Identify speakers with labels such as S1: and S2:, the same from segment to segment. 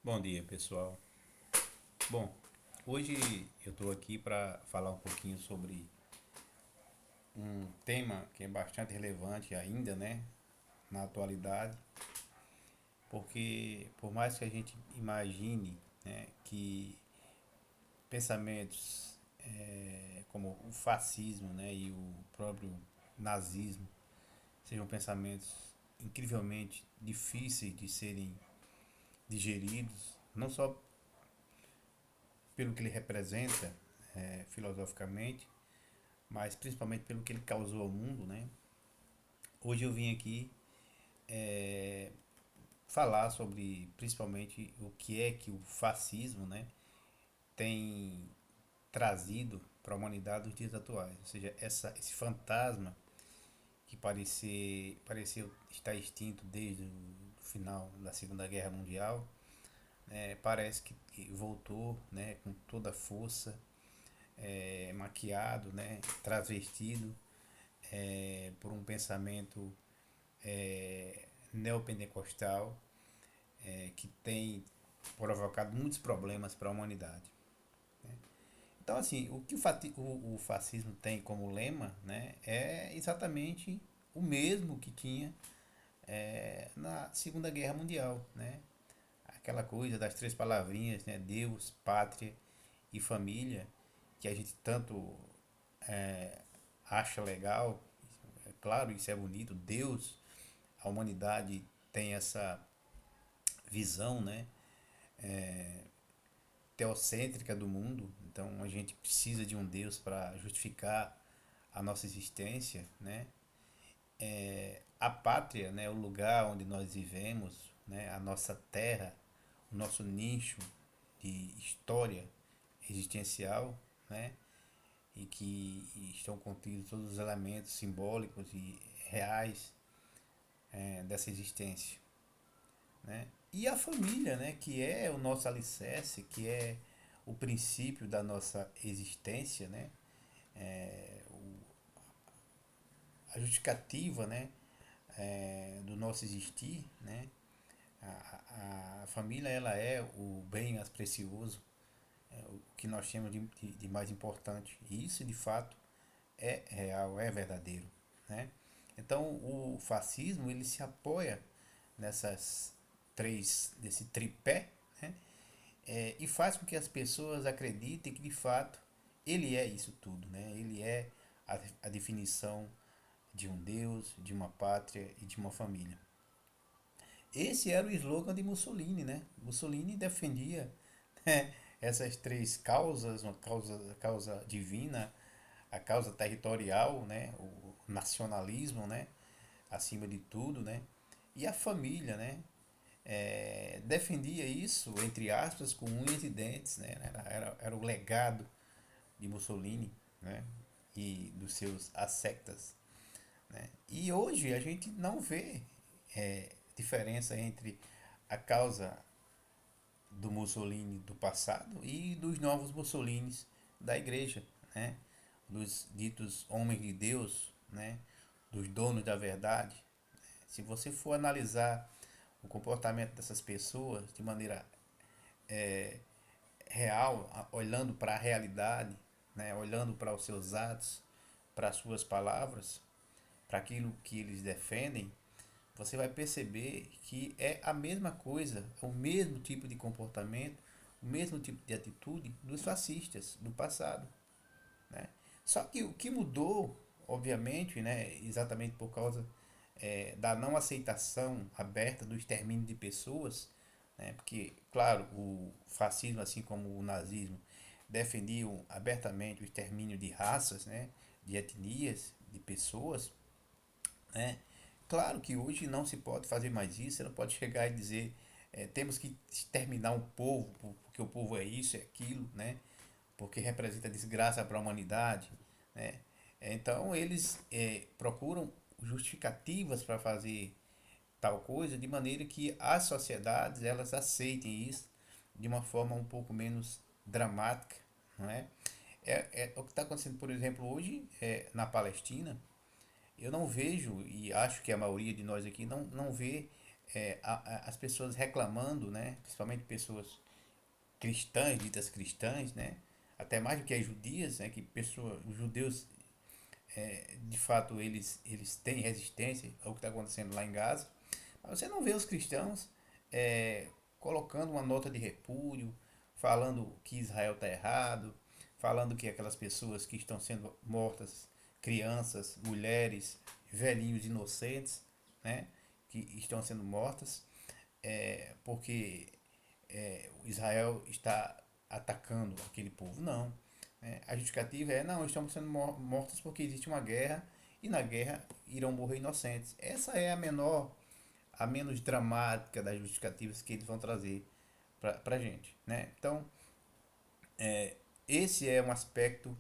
S1: Bom dia, pessoal. Bom, hoje eu estou aqui para falar um pouquinho sobre um tema que é bastante relevante ainda, né, na atualidade, porque por mais que a gente imagine, né, que pensamentos como o fascismo, né, e o próprio nazismo sejam pensamentos incrivelmente difíceis de serem digeridos, não só pelo que ele representa filosoficamente, mas principalmente pelo que ele causou ao mundo, né? Hoje eu vim aqui falar sobre principalmente o que é que o fascismo, né, tem trazido para a humanidade nos dias atuais. Ou seja, esse fantasma que pareceu estar extinto desde o final da Segunda Guerra Mundial, parece que voltou, né, com toda a força, maquiado, né, travestido por um pensamento neopentecostal que tem provocado muitos problemas para a humanidade. Então, assim, o que o fascismo tem como lema, né, é exatamente o mesmo que tinha na Segunda Guerra Mundial, né? Aquela coisa das três palavrinhas, né, Deus, pátria e família, que a gente tanto acha legal. É claro, isso é bonito. Deus, a humanidade tem essa visão, né, teocêntrica do mundo, então a gente precisa de um Deus para justificar a nossa existência, né? A pátria, né, o lugar onde nós vivemos, né, a nossa terra, o nosso nicho de história existencial, né, e que estão contidos todos os elementos simbólicos e reais dessa existência, né? E a família, né, que é o nosso alicerce, que é o princípio da nossa existência, né? A justificativa, né, do nosso existir, né? A família ela é o bem mais precioso, o que nós temos de mais importante. E isso de fato é real, é verdadeiro, né? Então o fascismo ele se apoia nessas desse tripé, né? E faz com que as pessoas acreditem que de fato ele é isso tudo, né? Ele é a definição de um Deus, de uma pátria e de uma família. Esse era o slogan de Mussolini, né? Mussolini defendia essas três causas, a causa divina, a causa territorial, né? O nacionalismo, né? Acima de tudo, né? E a família, né? Defendia isso, entre aspas, com unhas e dentes, né? Era o legado de Mussolini, né? E dos seus assectas, né? E hoje a gente não vê diferença entre a causa do Mussolini do passado e dos novos Mussolinis da igreja, né? Dos ditos homens de Deus, né? Dos donos da verdade. Se você for analisar o comportamento dessas pessoas de maneira real, olhando para a realidade, né? Olhando para os seus atos, para as suas palavras, para aquilo que eles defendem, você vai perceber que é a mesma coisa, é o mesmo tipo de comportamento, o mesmo tipo de atitude dos fascistas do passado, né? Só que o que mudou, obviamente, né, exatamente por causa da não aceitação aberta do extermínio de pessoas, né, porque, claro, o fascismo, assim como o nazismo, defendiam abertamente o extermínio de raças, né, de etnias, de pessoas, né? Claro que hoje não se pode fazer mais isso, você não pode chegar e dizer temos que exterminar um povo porque o povo é isso, é aquilo, né? Porque representa desgraça para a humanidade, né? Então eles procuram justificativas para fazer tal coisa de maneira que as sociedades elas aceitem isso de uma forma um pouco menos dramática, não é? É o que está acontecendo, por exemplo, hoje na Palestina. Eu não vejo, e acho que a maioria de nós aqui não vê as pessoas reclamando, né, principalmente pessoas cristãs, ditas cristãs, né, até mais do que as judias, né, que pessoas, os judeus, de fato, eles têm resistência ao que está acontecendo lá em Gaza. Mas você não vê os cristãos é, colocando uma nota de repúdio, falando que Israel está errado, falando que aquelas pessoas que estão sendo mortas, crianças, mulheres, velhinhos inocentes, né, que estão sendo mortas, porque Israel está atacando aquele povo. Não. A justificativa é, não, estamos sendo mortos porque existe uma guerra e na guerra irão morrer inocentes. Essa é a menos dramática das justificativas que eles vão trazer para a gente, né? Então, esse é um aspecto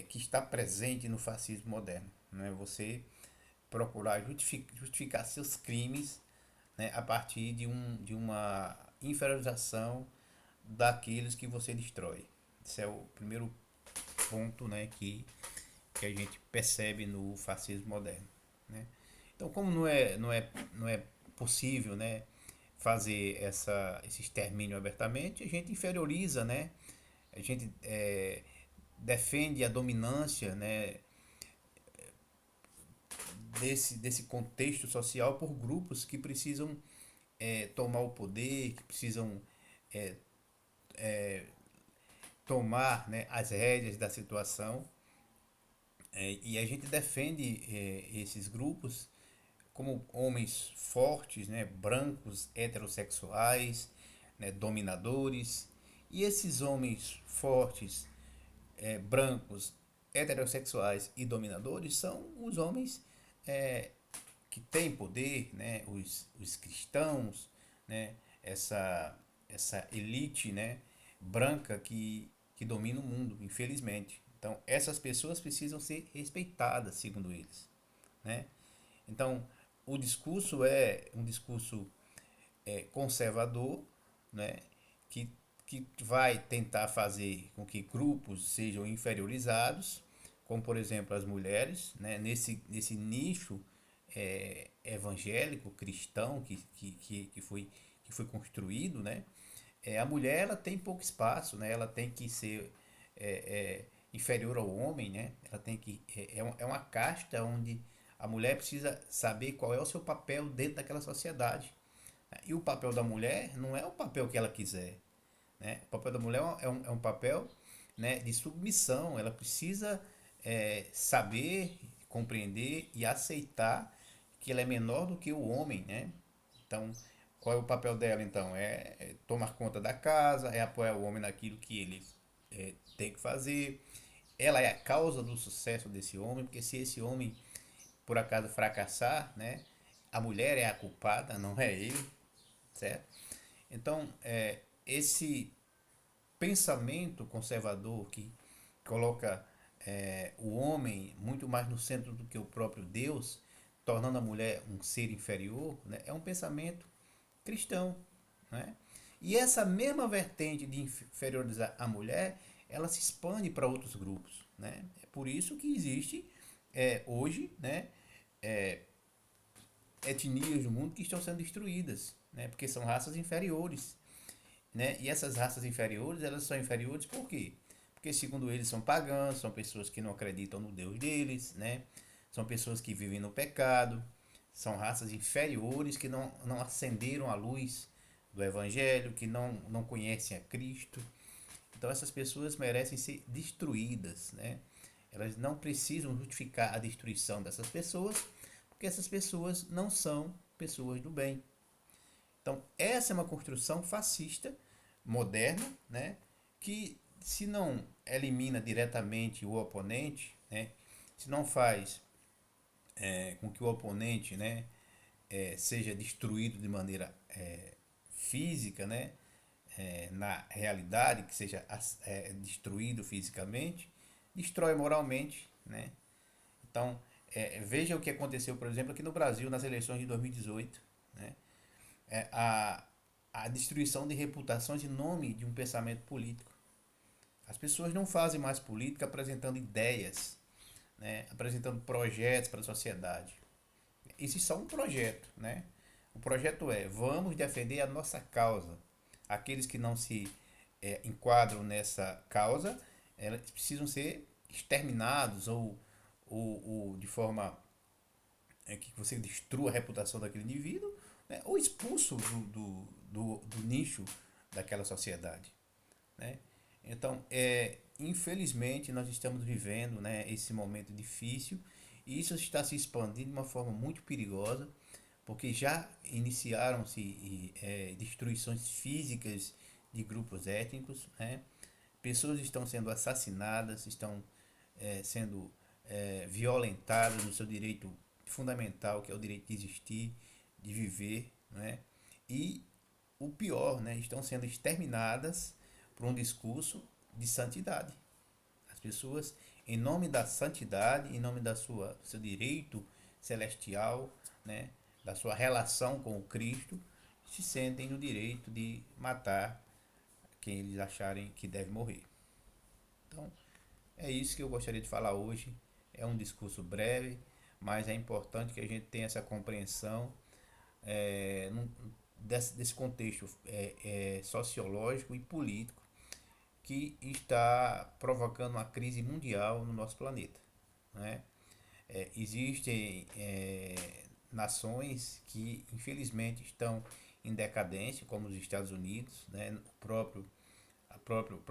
S1: que está presente no fascismo moderno, né? Você procurar justificar seus crimes, né, a partir de uma inferiorização daqueles que você destrói. Esse é o primeiro ponto, né, que a gente percebe no fascismo moderno, né? Então, como não é possível, né, fazer esse extermínio abertamente, a gente inferioriza, né? A gente defende a dominância, né, desse contexto social por grupos que precisam tomar o poder, que precisam tomar, né, as rédeas da situação. E a gente defende esses grupos como homens fortes, né, brancos, heterossexuais, né, dominadores. E esses homens fortes, brancos, heterossexuais e dominadores são os homens é, que têm poder, né, os cristãos, né, essa, essa elite, né, branca que domina o mundo, infelizmente. Então, essas pessoas precisam ser respeitadas, segundo eles, né? Então, o discurso é um discurso conservador, né, que, que vai tentar fazer com que grupos sejam inferiorizados, como por exemplo as mulheres, né, nesse nicho evangélico, cristão que foi construído, né, a mulher ela tem pouco espaço, né, ela tem que ser inferior ao homem, né, ela tem que é uma casta onde a mulher precisa saber qual é o seu papel dentro daquela sociedade. E o papel da mulher não é o papel que ela quiser, né? O papel da mulher é um papel, né, de submissão. Ela precisa saber, compreender e aceitar que ela é menor do que o homem, né? Então, qual é o papel dela então? É tomar conta da casa, é apoiar o homem naquilo que ele tem que fazer. Ela é a causa do sucesso desse homem, porque se esse homem por acaso fracassar, né, a mulher é a culpada, não é ele, certo? Então, esse pensamento conservador que coloca o homem muito mais no centro do que o próprio Deus, tornando a mulher um ser inferior, né, é um pensamento cristão, né? E essa mesma vertente de inferiorizar a mulher, ela se expande para outros grupos, né? É por isso que existe hoje, né, etnias do mundo que estão sendo destruídas, né? Porque são raças inferiores, né? E essas raças inferiores, elas são inferiores por quê? Porque segundo eles são pagãs, são pessoas que não acreditam no Deus deles, né? São pessoas que vivem no pecado, são raças inferiores que não acenderam a luz do Evangelho, que não conhecem a Cristo. Então essas pessoas merecem ser destruídas, né? Elas não precisam justificar a destruição dessas pessoas, porque essas pessoas não são pessoas do bem. Então, essa é uma construção fascista, moderna, né, que se não elimina diretamente o oponente, né, se não faz com que o oponente, né, seja destruído de maneira física, né, na realidade, que seja destruído fisicamente, destrói moralmente, né? Então, veja o que aconteceu, por exemplo, aqui no Brasil nas eleições de 2018, né? A, a destruição de reputações em nome de um pensamento político. As pessoas não fazem mais política apresentando ideias, né, apresentando projetos para a sociedade. Isso é só um projeto, né? O projeto é: vamos defender a nossa causa. Aqueles que não se enquadram nessa causa, eles precisam ser exterminados ou de forma que você destrua a reputação daquele indivíduo, né, ou expulso do nicho daquela sociedade. Né? Então, infelizmente, nós estamos vivendo, né, esse momento difícil e isso está se expandindo de uma forma muito perigosa, porque já iniciaram-se destruições físicas de grupos étnicos, né? Pessoas estão sendo assassinadas, estão sendo violentadas no seu direito fundamental, que é o direito de existir, de viver, né? E o pior, né? Estão sendo exterminadas por um discurso de santidade. As pessoas, em nome da santidade, em nome do seu direito celestial, né? Da sua relação com o Cristo, se sentem no direito de matar quem eles acharem que deve morrer. Então, é isso que eu gostaria de falar hoje. É um discurso breve, mas é importante que a gente tenha essa compreensão desse contexto sociológico e político que está provocando uma crise mundial no nosso planeta. Né? Existem nações que infelizmente estão em decadência, como os Estados Unidos, né? O próprio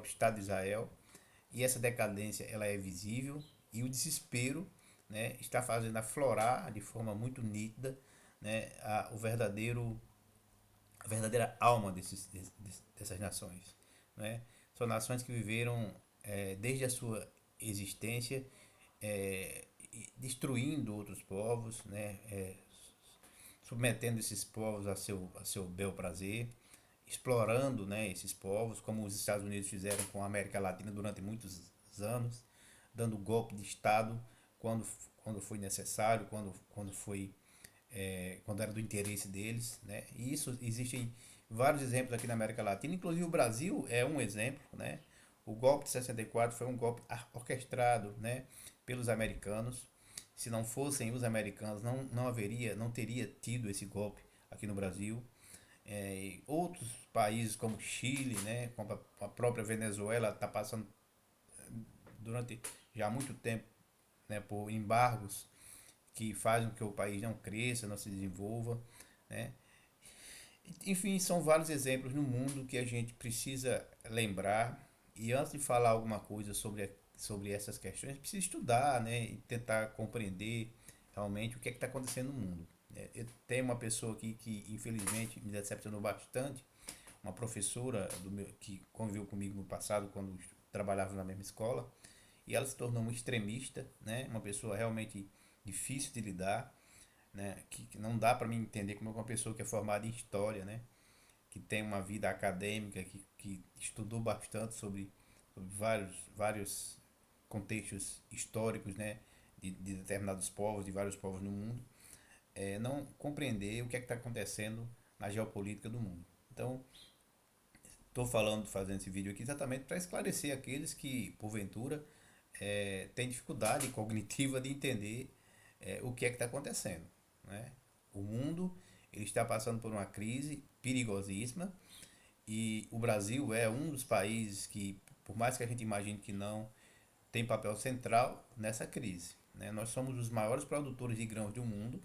S1: Estado de Israel, e essa decadência ela é visível e o desespero, né, está fazendo aflorar de forma muito nítida, né, a verdadeira alma dessas nações. Né? São nações que viveram desde a sua existência destruindo outros povos, né, submetendo esses povos a seu bel prazer, explorando, né, esses povos, como os Estados Unidos fizeram com a América Latina durante muitos anos, dando golpe de Estado quando, quando foi necessário, quando era do interesse deles. Né? E isso existem vários exemplos aqui na América Latina, inclusive o Brasil é um exemplo. Né? O golpe de 64 foi um golpe orquestrado, né, pelos americanos. Se não fossem os americanos, não teria tido esse golpe aqui no Brasil. Outros países como Chile, né, como a própria Venezuela está passando durante já muito tempo, né, por embargos que fazem com que o país não cresça, não se desenvolva. Né? Enfim, são vários exemplos no mundo que a gente precisa lembrar. E antes de falar alguma coisa sobre essas questões, precisa estudar, né, e tentar compreender realmente o que é que está acontecendo no mundo. Eu tenho uma pessoa aqui que infelizmente me decepcionou bastante, uma professora que conviveu comigo no passado quando trabalhava na mesma escola, e ela se tornou uma extremista, né, uma pessoa realmente difícil de lidar, né, que não dá para mim entender como é uma pessoa que é formada em história, né, que tem uma vida acadêmica, que estudou bastante sobre vários contextos históricos, né, de determinados povos, de vários povos no mundo, não compreender o que é que está acontecendo na geopolítica do mundo. Então, estou fazendo esse vídeo aqui exatamente para esclarecer aqueles que, porventura, têm dificuldade cognitiva de entender o que é que está acontecendo. Né? O mundo ele está passando por uma crise perigosíssima e o Brasil é um dos países que, por mais que a gente imagine que não, tem papel central nessa crise. Né? Nós somos os maiores produtores de grãos do mundo,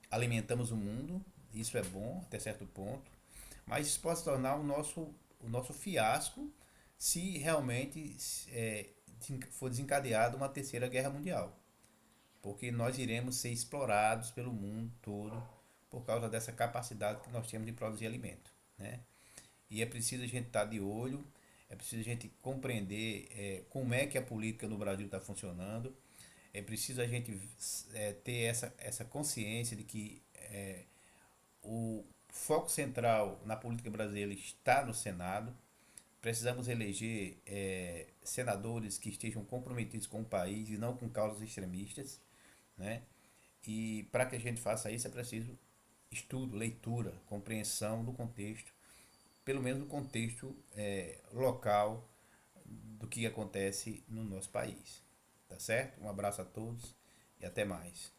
S1: alimentamos o mundo, isso é bom até certo ponto, mas isso pode se tornar o nosso fiasco se realmente for desencadeada uma terceira guerra mundial, porque nós iremos ser explorados pelo mundo todo por causa dessa capacidade que nós temos de produzir alimento. Né? E é preciso a gente estar de olho, é preciso a gente compreender como é que a política no Brasil está funcionando, é preciso a gente ter essa consciência de que o foco central na política brasileira está no Senado. Precisamos eleger senadores que estejam comprometidos com o país e não com causas extremistas. Né? E para que a gente faça isso é preciso estudo, leitura, compreensão do contexto, pelo menos do contexto local do que acontece no nosso país. Tá certo? Um abraço a todos e até mais.